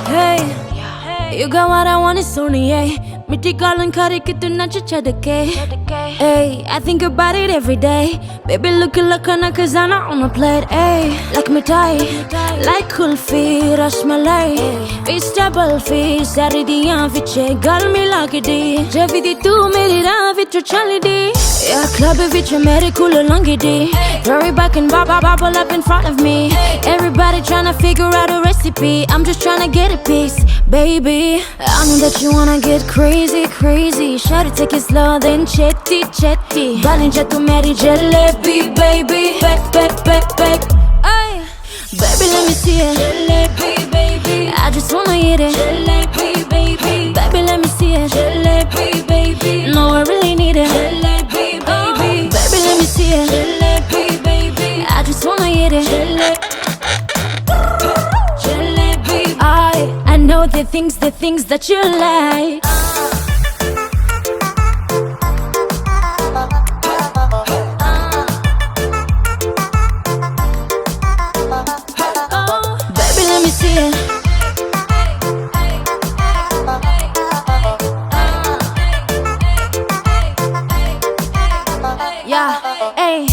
Hey, you got what I want, it's only, yeah. Mitti calling kari kitna chadake. Hey, I think about it every day. Baby, looking like a nakazana on a plate. Hey, like mithai, like kulfi, rasmalai. Vegetable fish, saridiyan viche, gal mila ke di. Javidi tu meri raah vicho chali di. Yeah, club viche mere cool langi di. Very back and bubble up in front of me. Everybody tryna figure out a recipe. I'm just tryna get a piece, baby. I know that you wanna get crazy. Shawty, take it slow, then chetty. Balinja tu meri jalebi, baby. Back. Ay, baby, let me see it. Jalebi, baby. I just wanna eat it. Jalebi, baby. Baby, let me see it. Jalebi, baby. No, I really need it. Jalebi, baby. Baby, let me see it. Jalebi, baby. I just wanna eat it. Jalebi. I know the things that you like. Yeah, hey,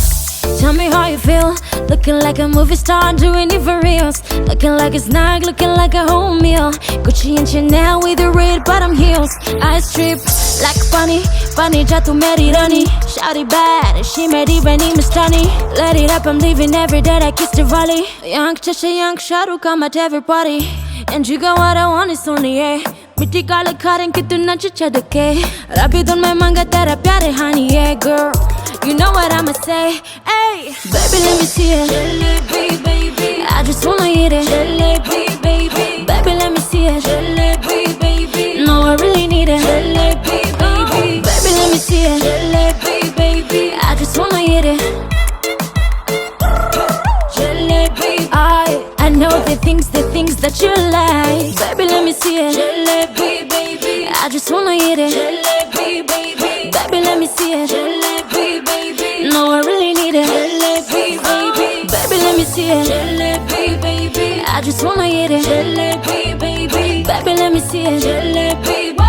tell me how you feel. Looking like a movie star, doing it for reals. Looking like a snack, looking like a whole meal. Gucci and Chanel with the red bottom heels. I strip like bunny jatu meri rani. Shawty bad, she made even Mustani. Let it up, I'm leaving every day like it's Diwali. Young Chesha, young Shahrukh, I'm at every party. And you got what I want, it's only, yeah. Mitti kala karen kitna chadake. Rabbi don mein manga tera pyare honey, yeah, girl. You know what I'ma say, hey. Baby, let me see it. Jalebi, baby. I just wanna eat it. Jalebi, baby. Baby, let me see it. Jalebi, baby. No, I really need it. Jalebi, baby. Baby, let me see it. Jalebi, baby. I just wanna eat it. Jalebi. I know the things that you like. Baby, let me see it. Jalebi, baby. I just wanna eat it. Jalebi, baby. Baby, let me see it. Jalebi, baby. No, I really need it. Jalebi, baby. Baby, let me see it. Jalebi, baby. I just wanna eat it. Jalebi, baby. Baby, let me see it. Jalebi, baby.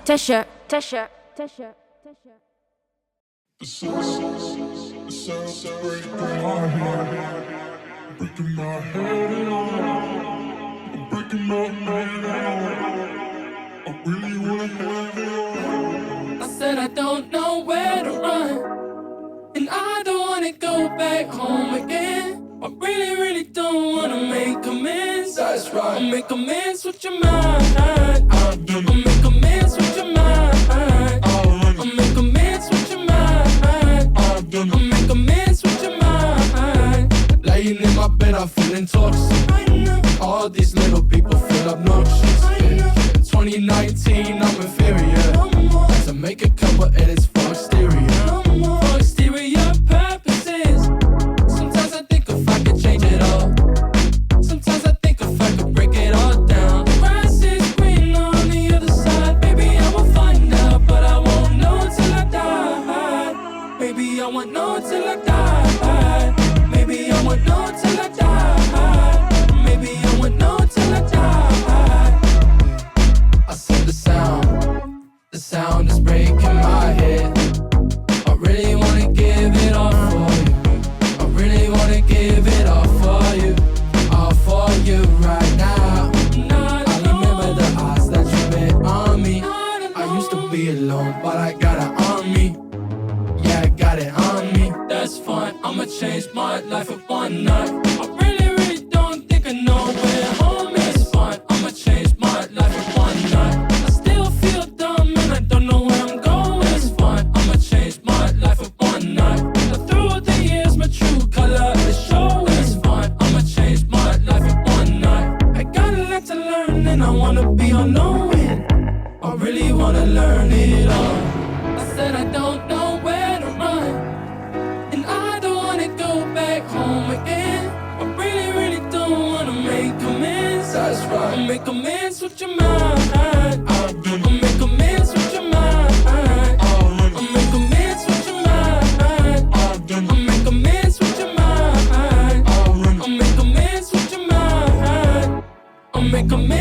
T-shirt. The sounds breaking my head, breaking my head on, breaking my head on. I really wanna have it all. I said I don't know where to run, and I don't wanna go back home again. I really don't wanna make amends. That's right. I'll make amends with your mind. I'll make amends with your mind. I'll make amends with your mind. I'll make amends with your mind. Laying in my bed, I'm feeling toxic. All these little people feel obnoxious. 2019, I'm inferior. To make a couple edits for exterior. For exterior purposes. Sometimes I think if I could change it all. Sometimes I think if I could break it all down. The grass is green on the other side. Maybe I will find out, but I won't know till I die. Maybe I won't know till I die. Maybe I won't know till I die. Maybe I won't know till I die. I said the sound is breaking my head. I really wanna give it all for you. I really wanna give it all for you right now. I remember the odds that you bet on me. I used to be alone, but I got it on me. Yeah, I got it on me. That's fine, I'ma change my life in one night. I really don't think I know where home is. Fine, I'ma change my life in one night. I still feel dumb and I don't know where I'm going. It's fine, I'ma change my life in one night. Now through the years, my true color is showing. It's fine, I'ma change my life in one night. I got a lot to learn and I wanna be unknowing. I really wanna learn it all. I said I don't know where to run, make amends with your mind. I'll make amends with your mind. I'll make amends with your mind. I'll make amends with your mind. I'll make amends with your mind. I'll make amends.